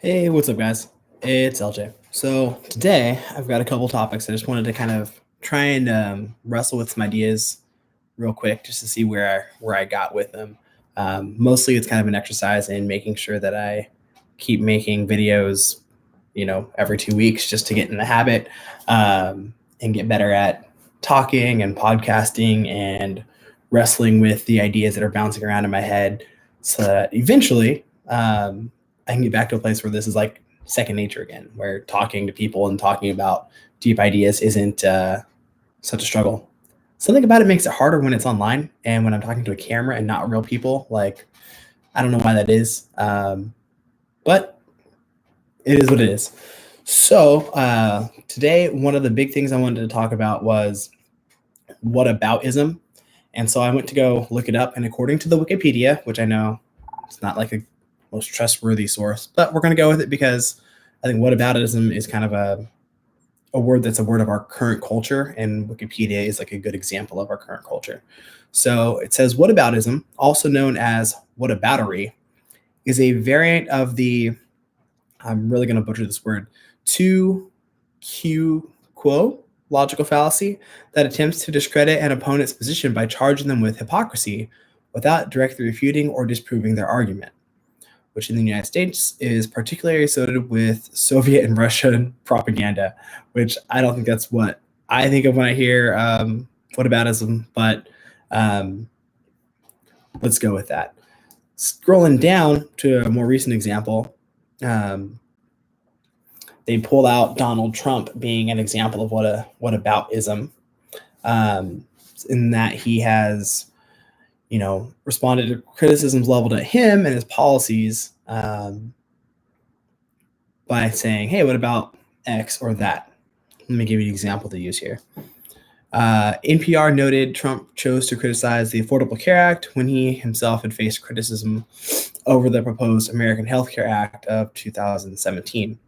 Hey, what's up, guys? It's LJ. So today I've got a couple topics. I just wanted to kind of try and wrestle with some ideas real quick, just to see where I got with them. Mostly, it's kind of an exercise in making sure that I keep making videos, every 2 weeks, just to get in the habit and get better at talking and podcasting and wrestling with the ideas that are bouncing around in my head, so that eventually. I can get back to a place where this is like second nature again, where talking to people and talking about deep ideas isn't such a struggle. Something about it makes it harder when it's online and when I'm talking to a camera and not real people. Like, I don't know why that is, but it is what it is. So today, one of the big things I wanted to talk about was whataboutism. And so I went to go look it up, and according to the Wikipedia, which I know it's not like a most trustworthy source, but we're going to go with it because I think whataboutism is kind of a word that's a word of our current culture, and Wikipedia is like a good example of our current culture. So it says whataboutism, also known as whataboutery, is a variant of the, I'm really going to butcher this word, tu quo logical fallacy that attempts to discredit an opponent's position by charging them with hypocrisy without directly refuting or disproving their argument, which in the United States is particularly associated with Soviet and Russian propaganda, which I don't think that's what I think of when I hear whataboutism, but let's go with that. Scrolling down to a more recent example, they pulled out Donald Trump being an example of whataboutism, in that he has, responded to criticisms leveled at him and his policies by saying, hey, what about X or that? Let me give you an example to use here. NPR noted Trump chose to criticize the Affordable Care Act when he himself had faced criticism over the proposed American Health Care Act of 2017.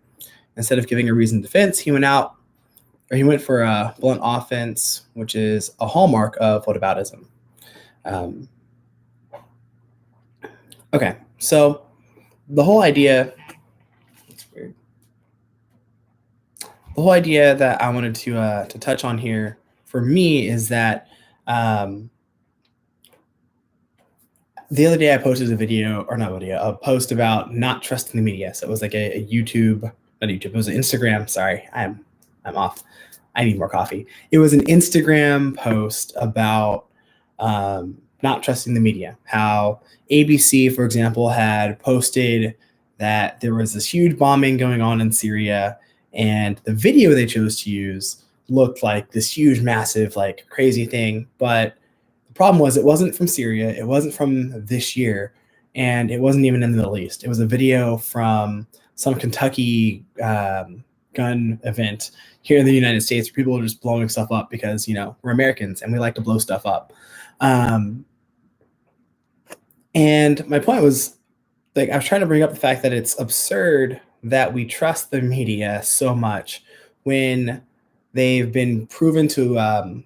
Instead of giving a reasoned defense, he went for a blunt offense, which is a hallmark of whataboutism. Okay, so the whole idea that I wanted to touch on here for me is that the other day I posted a post about not trusting the media. So it was like a it was an Instagram. Sorry, I'm off. I need more coffee. It was an Instagram post about not trusting the media. How ABC, for example, had posted that there was this huge bombing going on in Syria, and the video they chose to use looked like this huge, massive, like crazy thing. But the problem was it wasn't from Syria, it wasn't from this year, and it wasn't even in the Middle East. It was a video from some Kentucky gun event here in the United States, where people are just blowing stuff up because, we're Americans and we like to blow stuff up. And my point was, like, I was trying to bring up the fact that it's absurd that we trust the media so much when they've been proven to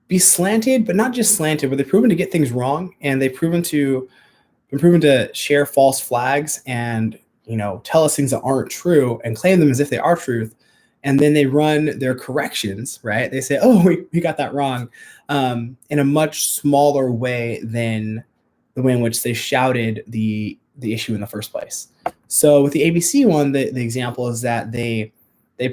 be slanted, but not just slanted, but they've proven to get things wrong, and they've been proven to share false flags and tell us things that aren't true and claim them as if they are truth. And then they run their corrections, right? They say, oh, we got that wrong, in a much smaller way than the way in which they shouted the issue in the first place. So with the ABC one, the example is that they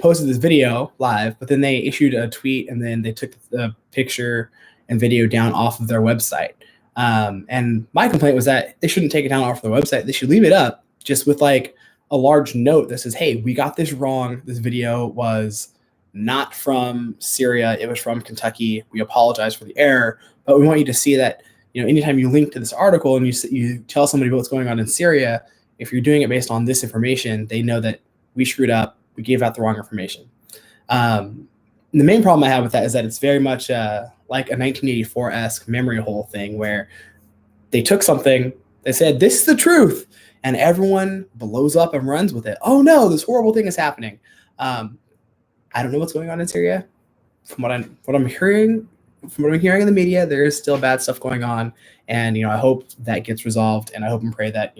posted this video live, but then they issued a tweet, and then they took the picture and video down off of their website. And my complaint was that they shouldn't take it down off their website. They should leave it up, just with like a large note that says, hey, we got this wrong. This video was not from Syria. It was from Kentucky. We apologize for the error, but we want you to see that, anytime you link to this article and you tell somebody what's going on in Syria, if you're doing it based on this information, they know that we screwed up. We gave out the wrong information. The main problem I have with that is that it's very much like a 1984-esque memory hole thing, where they took something, they said, this is the truth, and everyone blows up and runs with it. Oh no, this horrible thing is happening. I don't know what's going on in Syria. From what I'm hearing in the media, there is still bad stuff going on, and I hope that gets resolved, and I hope and pray that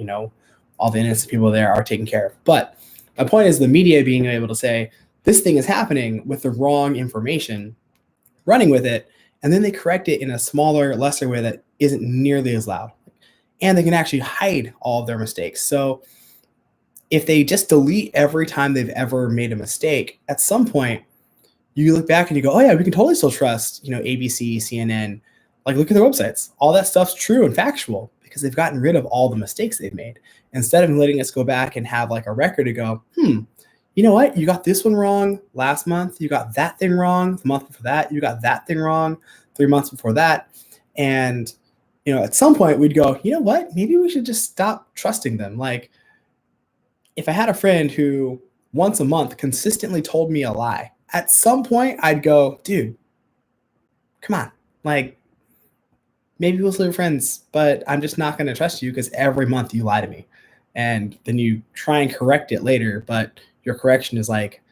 all the innocent people there are taken care of. But my point is the media being able to say this thing is happening with the wrong information, running with it, and then they correct it in a smaller, lesser way that isn't nearly as loud. And they can actually hide all of their mistakes. So if they just delete every time they've ever made a mistake, at some point you look back and you go, oh yeah, we can totally still trust, ABC, CNN. Like, look at their websites. All that stuff's true and factual because they've gotten rid of all the mistakes they've made. Instead of letting us go back and have like a record to go, you know what? You got this one wrong last month. You got that thing wrong the month before that. You got that thing wrong 3 months before that. And, at some point we'd go, you know what? Maybe we should just stop trusting them. Like, if I had a friend who once a month consistently told me a lie, at some point I'd go, dude, come on. Like, maybe we'll still be friends, but I'm just not going to trust you because every month you lie to me. And then you try and correct it later, but your correction is like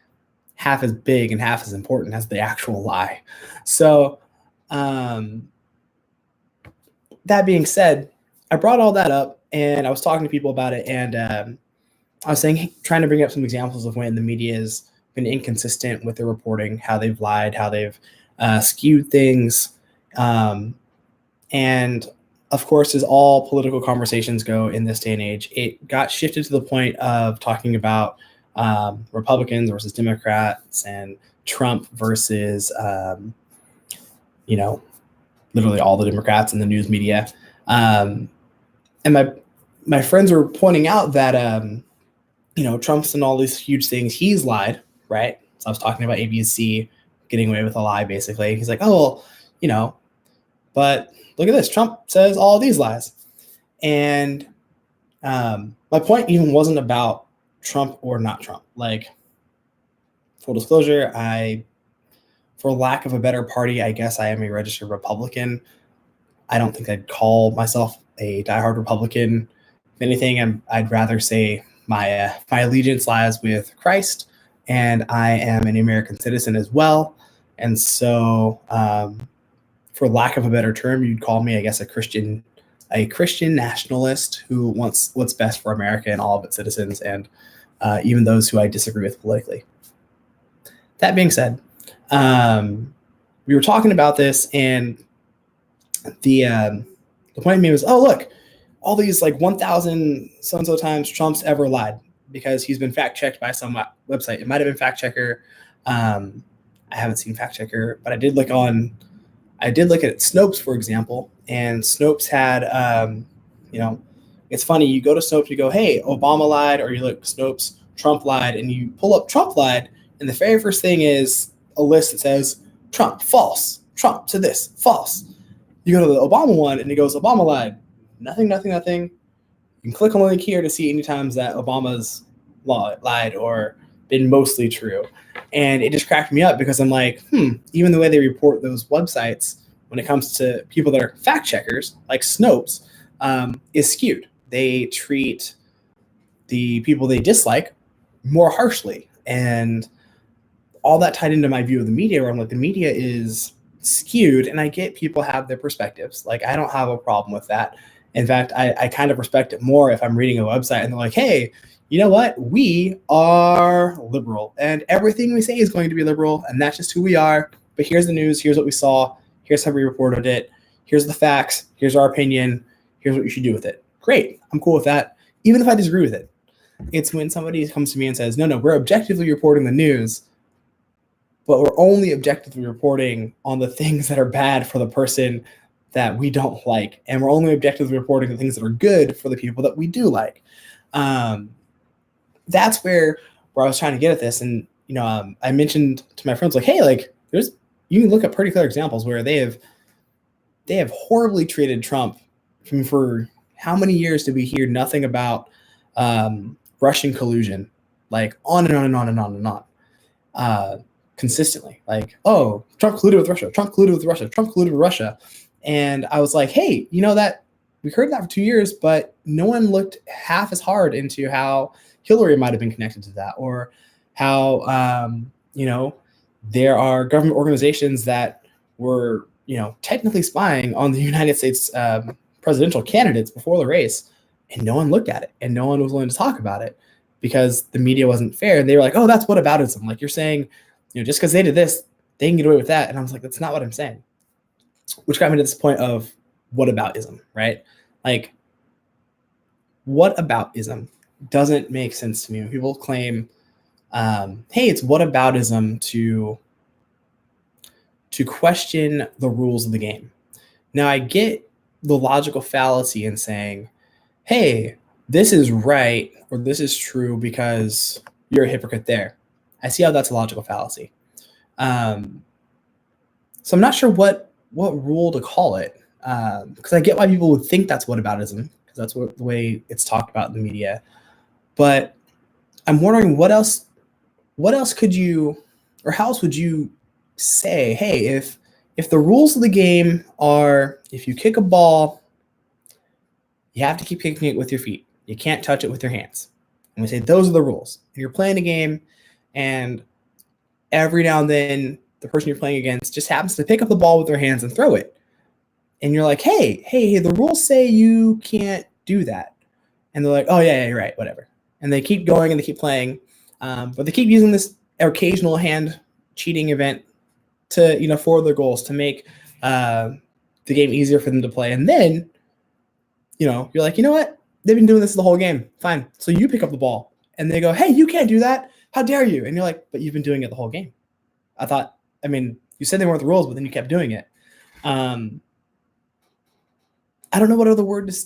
half as big and half as important as the actual lie. So that being said, I brought all that up and I was talking to people about it. And I was trying to bring up some examples of when the media has been inconsistent with their reporting, how they've lied, how they've skewed things. And of course, as all political conversations go in this day and age, it got shifted to the point of talking about Republicans versus Democrats and Trump versus, literally all the Democrats in the news media. And my friends were pointing out that, Trump's done all these huge things. He's lied, right? So I was talking about ABC getting away with a lie, basically. He's like, oh, well, but look at this. Trump says all these lies. And my point even wasn't about Trump or not Trump. Like, full disclosure, for lack of a better party, I guess I am a registered Republican. I don't think I'd call myself a diehard Republican. If anything, I'd rather say my allegiance lies with Christ, and I am an American citizen as well. And so, for lack of a better term, you'd call me, I guess, a Christian nationalist who wants what's best for America and all of its citizens, and even those who I disagree with politically. That being said, we were talking about this, and the point of me was, oh, look, all these like 1,000 so-and-so times Trump's ever lied because he's been fact-checked by some website. It might have been Fact Checker. I haven't seen Fact Checker, but I did look at Snopes, for example, and Snopes had, it's funny. You go to Snopes, you go, hey, Obama lied, or you look Snopes, Trump lied, and you pull up Trump lied, and the very first thing is a list that says Trump, false. Trump said this, false. You go to the Obama one, and it goes, Obama lied. Nothing. You can click on the link here to see any times that Obama's lied or been mostly true. And it just cracked me up because I'm like, even the way they report those websites when it comes to people that are fact checkers, like Snopes, is skewed. They treat the people they dislike more harshly. And all that tied into my view of the media, where I'm like, the media is skewed, and I get people have their perspectives. Like, I don't have a problem with that. In fact, I kind of respect it more if I'm reading a website and they're like, hey, you know what? We are liberal, and everything we say is going to be liberal, and that's just who we are. But here's the news. Here's what we saw. Here's how we reported it. Here's the facts. Here's our opinion. Here's what you should do with it. Great. I'm cool with that, even if I disagree with it. It's when somebody comes to me and says, no, we're objectively reporting the news, but we're only objectively reporting on the things that are bad for the person that we don't like, and we're only objectively reporting the things that are good for the people that we do like. That's where I was trying to get at this. And, I mentioned to my friends, like, hey, like, you can look at pretty clear examples where they have horribly treated Trump for how many years did we hear nothing about Russian collusion, like on and on and on and on and on, consistently, like, oh, Trump colluded with Russia, Trump colluded with Russia, Trump colluded with Russia. And I was like, hey, that we heard that for 2 years, but no one looked half as hard into how Hillary might have been connected to that, or how, there are government organizations that were, technically spying on the United States presidential candidates before the race. and no one looked at it, and no one was willing to talk about it because the media wasn't fair. And they were like, oh, that's whataboutism. Like, you're saying, just because they did this, they can get away with that. And I was like, that's not what I'm saying. Which got me to this point of whataboutism, right? Like, whataboutism doesn't make sense to me when people claim, hey, it's whataboutism to question the rules of the game. Now, I get the logical fallacy in saying, hey, this is right or this is true because you're a hypocrite there. I see how that's a logical fallacy. So I'm not sure what rule to call it, because I get why people would think that's whataboutism, because that's the way it's talked about in the media. But I'm wondering what else could you, or how else would you say, hey, if the rules of the game are, if you kick a ball, you have to keep kicking it with your feet. You can't touch it with your hands. And we say those are the rules. And you're playing a game, and every now and then the person you're playing against just happens to pick up the ball with their hands and throw it. And you're like, hey, the rules say you can't do that. And they're like, oh, yeah, you're right, whatever. And they keep going and they keep playing. But they keep using this occasional hand cheating event to, forward their goals, to make the game easier for them to play. And then, you're like, you know what? They've been doing this the whole game. Fine. So you pick up the ball. And they go, hey, you can't do that. How dare you? And you're like, but you've been doing it the whole game. You said they weren't the rules, but then you kept doing it. I don't know what other word to,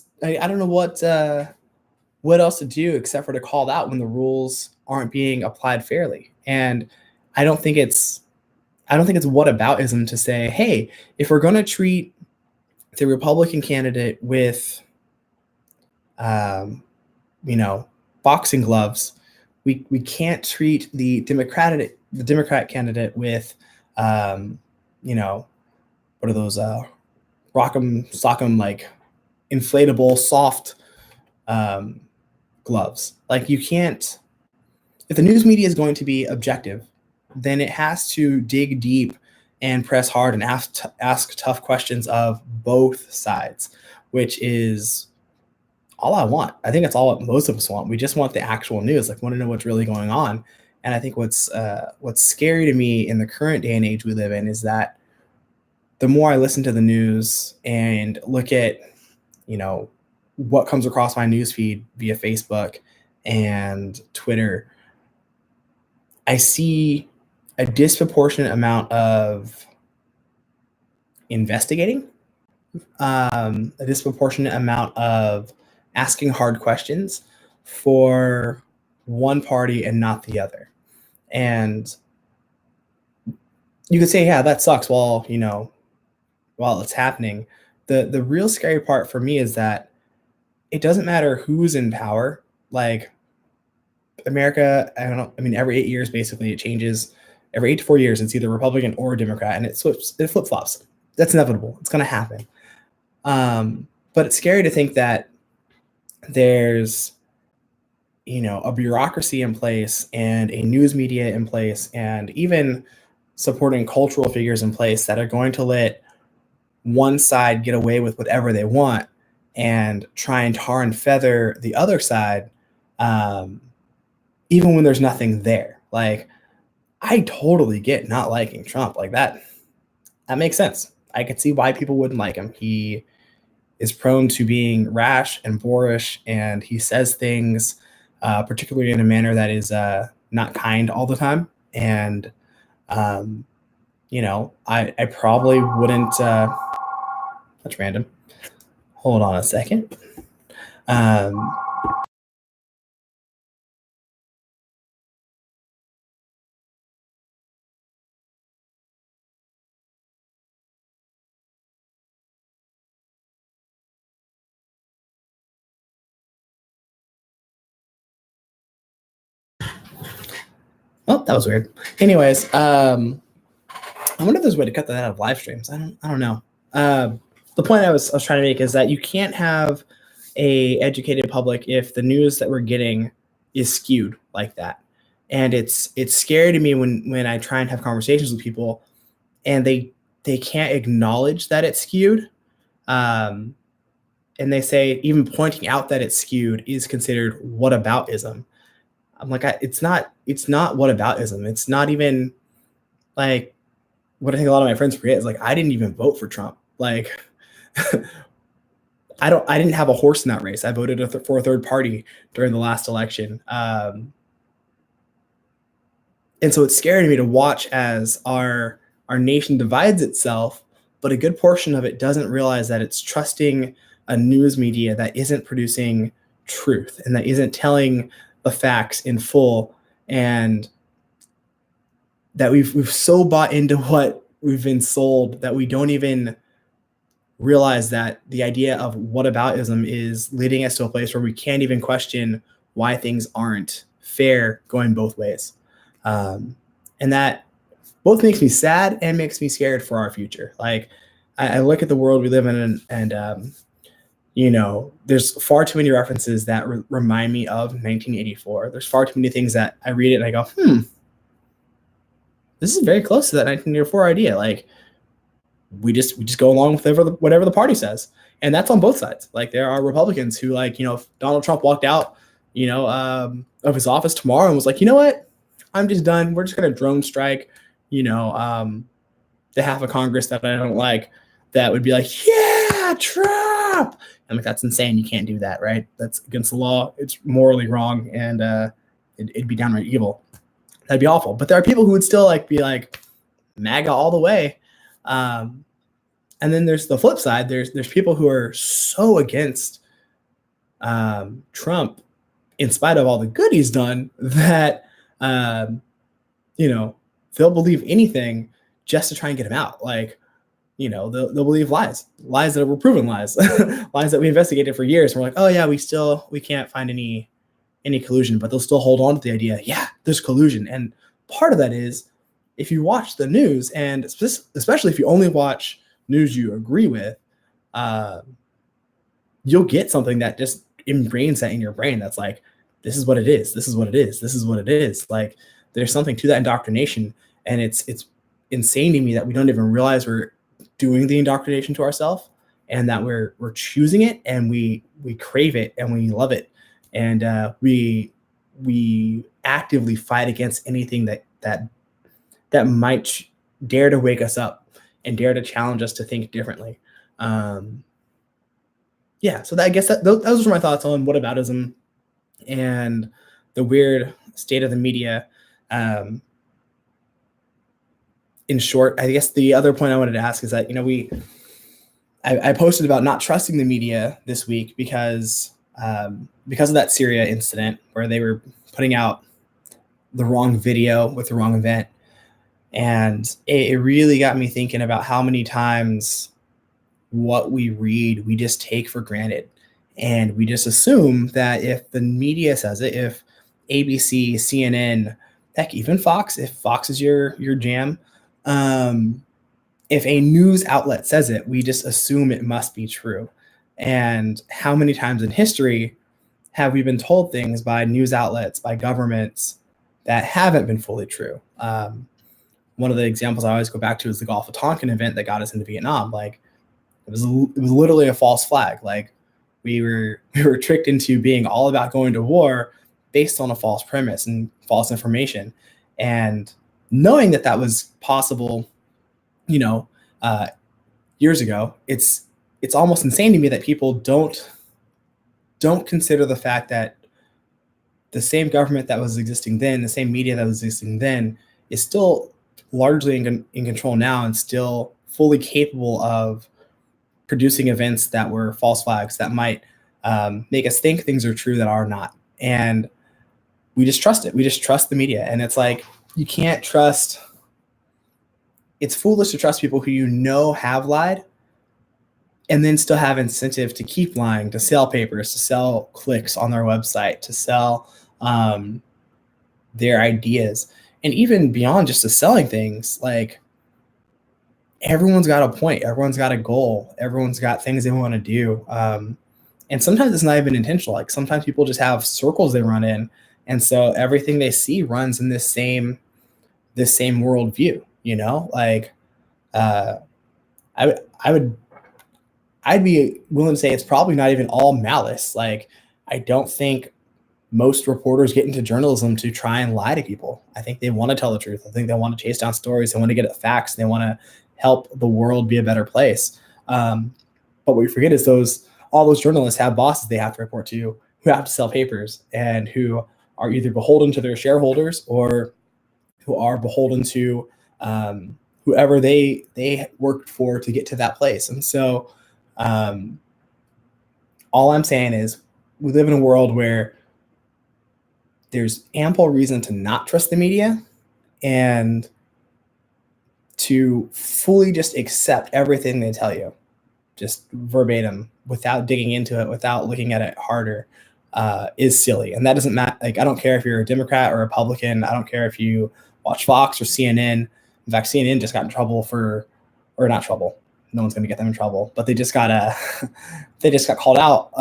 I don't know what else to do except for to call out when the rules aren't being applied fairly. And I don't think it's whataboutism to say, hey, if we're going to treat the Republican candidate with, boxing gloves, we can't treat the Democrat candidate with, what are those rock'em sock'em, like inflatable soft gloves. Like, you can't, if the news media is going to be objective, then it has to dig deep and press hard and ask tough questions of both sides, which is all I want. I think that's all most of us want. We just want the actual news, like, want to know what's really going on. And I think what's scary to me in the current day and age we live in is that the more I listen to the news and look at, what comes across my newsfeed via Facebook and Twitter, I see a disproportionate amount of investigating, a disproportionate amount of asking hard questions for one party and not the other. And you could say, yeah, that sucks while it's happening. The real scary part for me is that it doesn't matter who's in power. Like, America, every 8 years, basically, it changes. Every 8 to 4 years, it's either Republican or Democrat, and it flip-flops. That's inevitable. It's going to happen. But it's scary to think that there's, a bureaucracy in place and a news media in place and even supporting cultural figures in place that are going to let one side get away with whatever they want and try and tar and feather the other side, even when there's nothing there. Like, I totally get not liking Trump. Like, that makes sense. I could see why people wouldn't like him. He is prone to being rash and boorish, and he says things, particularly in a manner that is not kind all the time. And, I probably wouldn't, that's random. Hold on a second. Oh, that was weird. Anyways, I wonder if there's a way to cut that out of live streams. I don't know. The point I was trying to make is that you can't have a educated public if the news that we're getting is skewed like that. And it's scary to me when I try and have conversations with people and they can't acknowledge that it's skewed. And and they say even pointing out that it's skewed is considered whataboutism. I'm like, it's not whataboutism. It's not even like what I think a lot of my friends forget is like I didn't even vote for Trump. Like I didn't have a horse in that race. I voted for a third party during the last election. And so it's scary to me to watch as our nation divides itself, but a good portion of it doesn't realize that it's trusting a news media that isn't producing truth and that isn't telling the facts in full, and that we've so bought into what we've been sold that we don't even realize that the idea of whataboutism is leading us to a place where we can't even question why things aren't fair going both ways. And that both makes me sad and makes me scared for our future. Like I look at the world we live in, and there's far too many references that remind me of 1984. There's far too many things that I read it and I go, this is very close to that 1984 idea. Like we just go along with whatever the party says, and that's on both sides. Like there are Republicans who, like, if Donald Trump walked out, of his office tomorrow and was like, you know what, I'm just done. We're just gonna drone strike, the half of Congress that I don't like, that would be like, yeah, Trump. I'm like, that's insane. You can't do that, right? That's against the law. It's morally wrong, and it'd be downright evil. That'd be awful. But there are people who would still be like MAGA all the way. And then there's the flip side. There's people who are so against Trump, in spite of all the good he's done, that they'll believe anything just to try and get him out. Like, they'll believe lies that were proven lies, lies that we investigated for years. And we're like, oh yeah, we can't find any collusion, but they'll still hold on to the idea, yeah, there's collusion. And part of that is, if you watch the news, and especially if you only watch news you agree with, you'll get something that just ingrains that in your brain. That's like, this is what it is. This is what it is. This is what it is. Like, there's something to that indoctrination, and it's insane to me that we don't even realize we're doing the indoctrination to ourselves, and that we're choosing it, and we crave it, and we love it, and we actively fight against anything that might dare to wake us up and dare to challenge us to think differently. So I guess those were my thoughts on whataboutism and the weird state of the media. In short, I guess the other point I wanted to ask is that, I posted about not trusting the media this week because of that Syria incident where they were putting out the wrong video with the wrong event. And it really got me thinking about how many times what we read, we just take for granted. And we just assume that if the media says it, if ABC, CNN, heck, even Fox, if Fox is your jam, if a news outlet says it, we just assume it must be true. And how many times in history have we been told things by news outlets, by governments, that haven't been fully true? One of the examples I always go back to is the Gulf of Tonkin event that got us into Vietnam. Like, it was literally a false flag. Like, we were tricked into being all about going to war based on a false premise and false information. And knowing that was possible, years ago, it's almost insane to me that people don't consider the fact that the same government that was existing then, the same media that was existing then, is still largely in control now, and still fully capable of producing events that were false flags that might make us think things are true that are not. And we just trust it. We just trust the media. And it's like, you can't trust. It's foolish to trust people who have lied and then still have incentive to keep lying, to sell papers, to sell clicks on their website, to sell their ideas. And even beyond just the selling things, like, everyone's got a point, everyone's got a goal, everyone's got things they want to do. And sometimes it's not even intentional. Like, sometimes people just have circles they run in. And so everything they see runs in this same worldview, like, I would I'd be willing to say it's probably not even all malice. Like, I don't think most reporters get into journalism to try and lie to people. I think they want to tell the truth. I think they want to chase down stories. They want to get at facts. They want to help the world be a better place. But what we forget is all those journalists have bosses they have to report to, who have to sell papers, and who are either beholden to their shareholders or who are beholden to whoever they worked for to get to that place. And so um, all I'm saying is we live in a world where there's ample reason to not trust the media and to fully just accept everything they tell you, just verbatim, without digging into it, without looking at it harder, is silly. And that doesn't matter. Like, I don't care if you're a Democrat or Republican. I don't care if you watch Fox or CNN. In fact, CNN just got in trouble or not trouble. No one's going to get them in trouble, but they just got they just got called out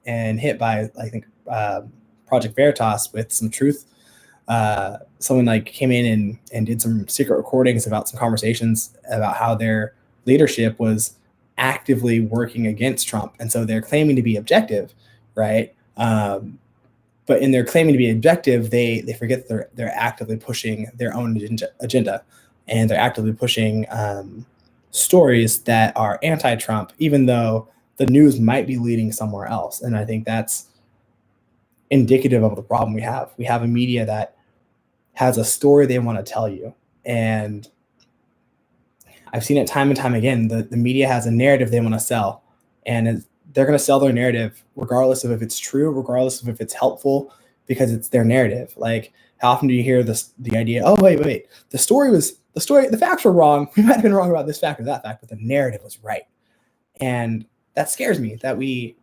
and hit by, I think, Project Veritas with some truth. Someone like came in and did some secret recordings about some conversations about how their leadership was actively working against Trump. And so they're claiming to be objective, right? But in their claiming to be objective, they forget that they're actively pushing their own agenda, and they're actively pushing stories that are anti-Trump, even though the news might be leading somewhere else. And I think that's indicative of the problem we have. We have a media that has a story they want to tell you. And I've seen it time and time again. The media has a narrative they want to sell, and they're going to sell their narrative regardless of if it's true, regardless of if it's helpful, because it's their narrative. Like, how often do you hear the idea, oh, wait, the facts were wrong. We might have been wrong about this fact or that fact, but the narrative was right. And that scares me, that we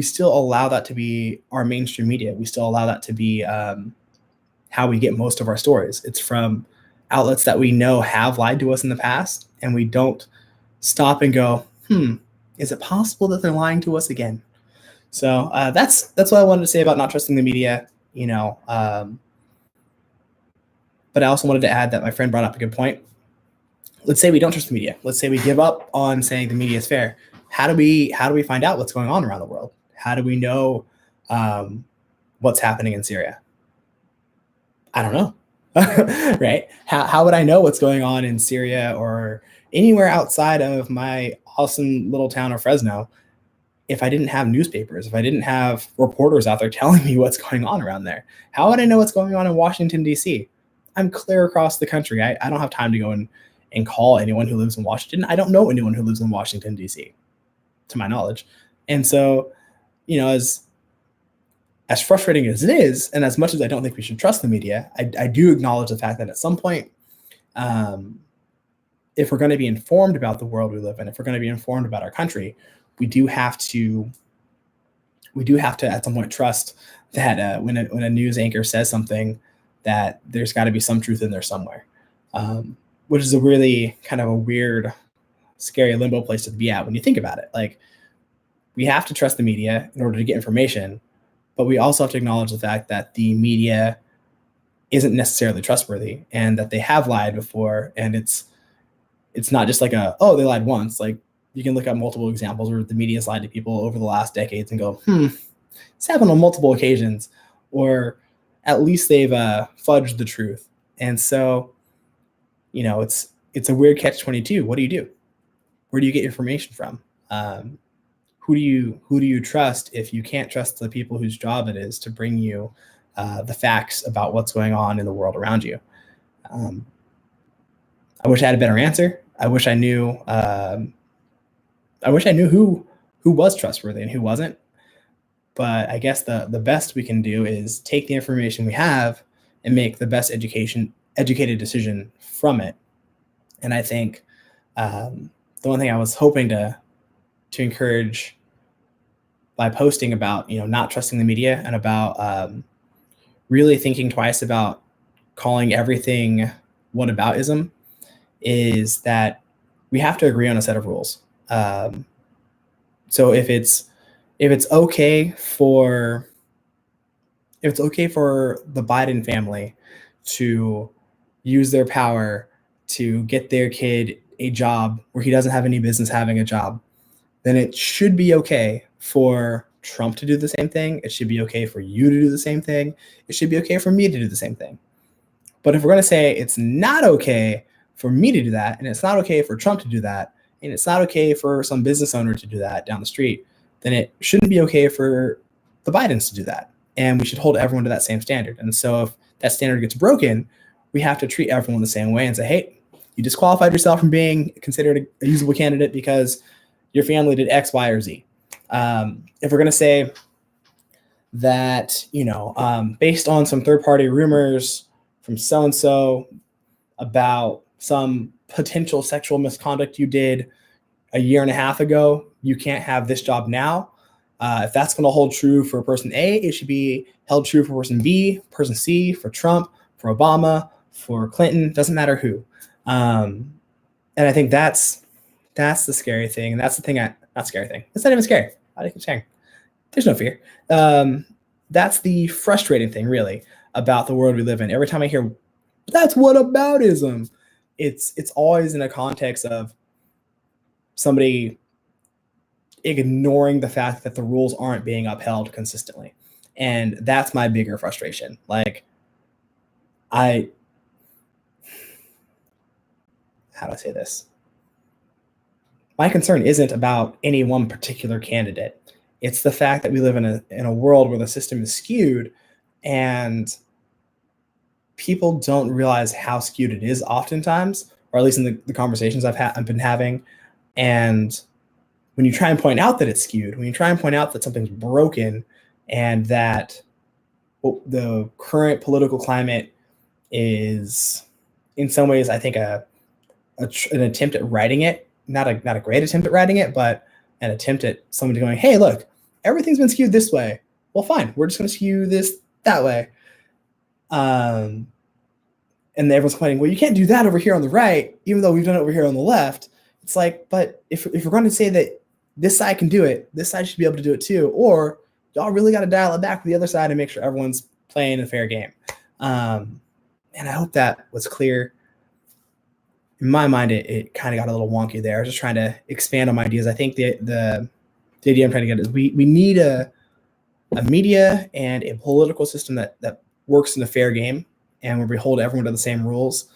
still allow that to be our mainstream media. We still allow that to be how we get most of our stories. It's from outlets that we know have lied to us in the past, and we don't stop and go, is it possible that they're lying to us again? So that's what I wanted to say about not trusting the media, but I also wanted to add that my friend brought up a good point. Let's say we don't trust the media. Let's say we give up on saying the media is fair. How do we find out what's going on around the world? How do we know what's happening in Syria? I don't know. Right? How would I know what's going on in Syria or anywhere outside of my awesome little town of Fresno if I didn't have newspapers, if I didn't have reporters out there telling me what's going on around there? How would I know what's going on in Washington, D.C.? I'm clear across the country. I don't have time to go and call anyone who lives in Washington. I don't know anyone who lives in Washington, D.C., to my knowledge. And so, as frustrating as it is, and as much as I don't think we should trust the media, I do acknowledge the fact that at some point, if we're going to be informed about the world we live in, if we're going to be informed about our country, we do have to at some point trust that when a news anchor says something, that there's got to be some truth in there somewhere, which is a really kind of a weird, scary limbo place to be at when you think about it. Like, we have to trust the media in order to get information, but we also have to acknowledge the fact that the media isn't necessarily trustworthy, and that they have lied before. And it's not just like they lied once. Like, you can look at multiple examples where the media has lied to people over the last decades and go, it's happened on multiple occasions, or at least they've fudged the truth. And so, it's a weird catch-22. What do you do? Where do you get information from? Who do you trust if you can't trust the people whose job it is to bring you the facts about what's going on in the world around you? I wish I had a better answer. I wish I knew. I wish I knew who was trustworthy and who wasn't. But I guess the best we can do is take the information we have and make the best educated decision from it. And I think the one thing I was hoping to encourage by posting about not trusting the media, and about really thinking twice about calling everything whataboutism, is that we have to agree on a set of rules. So if it's okay for the Biden family to use their power to get their kid a job where he doesn't have any business having a job, then it should be okay for Trump to do the same thing. It should be okay for you to do the same thing. It should be okay for me to do the same thing. But if we're going to say it's not okay for me to do that, and it's not okay for Trump to do that, and it's not okay for some business owner to do that down the street, then it shouldn't be okay for the Bidens to do that. And we should hold everyone to that same standard. And so if that standard gets broken, we have to treat everyone the same way and say, hey, you disqualified yourself from being considered a usable candidate because your family did X, Y, or Z. If we're going to say that, based on some third-party rumors from so-and-so about some potential sexual misconduct you did a year and a half ago, you can't have this job now. If that's going to hold true for person A, it should be held true for person B, person C, for Trump, for Obama, for Clinton, doesn't matter who. And I think that's the scary thing. And that's the thing, not scary thing. It's not even scary. I keep saying there's no fear. That's the frustrating thing, really, about the world we live in. Every time I hear that's whataboutism, it's always in a context of somebody ignoring the fact that the rules aren't being upheld consistently. And that's my bigger frustration. How do I say this? My concern isn't about any one particular candidate. It's the fact that we live in a world where the system is skewed, and people don't realize how skewed it is oftentimes, or at least in the conversations I've been having. And when you try and point out that it's skewed, when you try and point out that something's broken, and that the current political climate is, in some ways, I think an attempt at writing it, not a great attempt at writing it, but an attempt at somebody going, hey, look, everything's been skewed this way. Well, fine, we're just going to skew this that way. And everyone's complaining, well, you can't do that over here on the right, even though we've done it over here on the left. It's like, but if we're going to say that this side can do it, this side should be able to do it too, or y'all really got to dial it back to the other side and make sure everyone's playing a fair game. And I hope that was clear. In my mind, it kind of got a little wonky there. I was just trying to expand on my ideas. I think the idea I'm trying to get is we need a media and a political system that works in a fair game, and where we hold everyone to the same rules.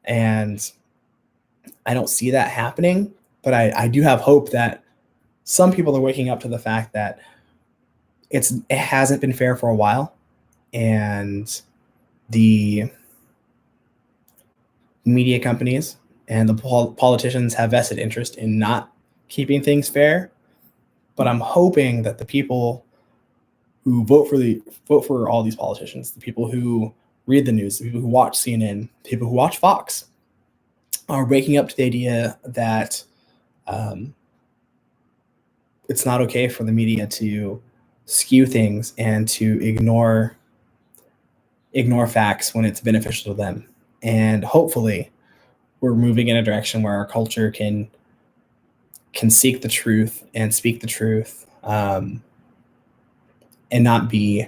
And I don't see that happening, but I do have hope that some people are waking up to the fact that it hasn't been fair for a while, and the media companies and the politicians have vested interest in not keeping things fair. But I'm hoping that the people who vote for all these politicians, the people who read the news, the people who watch CNN, people who watch Fox, are waking up to the idea that it's not okay for the media to skew things and to ignore facts when it's beneficial to them. And hopefully we're moving in a direction where our culture can seek the truth and speak the truth, and not be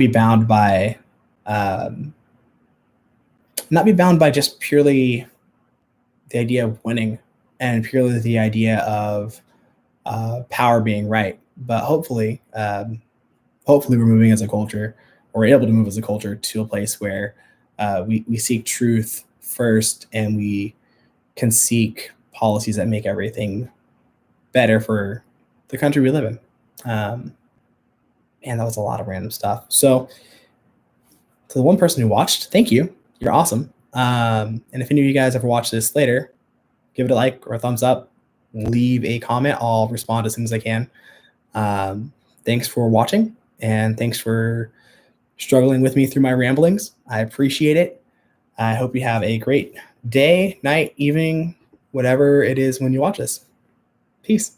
bound by just purely the idea of winning and purely the idea of power being right. But hopefully we're moving as a culture, or we're able to move as a culture to a place where we seek truth first, and we can seek policies that make everything better for the country we live in. And that was a lot of random stuff. So to the one person who watched, thank you. You're awesome. And if any of you guys ever watch this later, give it a like or a thumbs up, leave a comment. I'll respond as soon as I can. Thanks for watching, and thanks for struggling with me through my ramblings. I appreciate it. I hope you have a great day, night, evening, whatever it is when you watch this. Peace.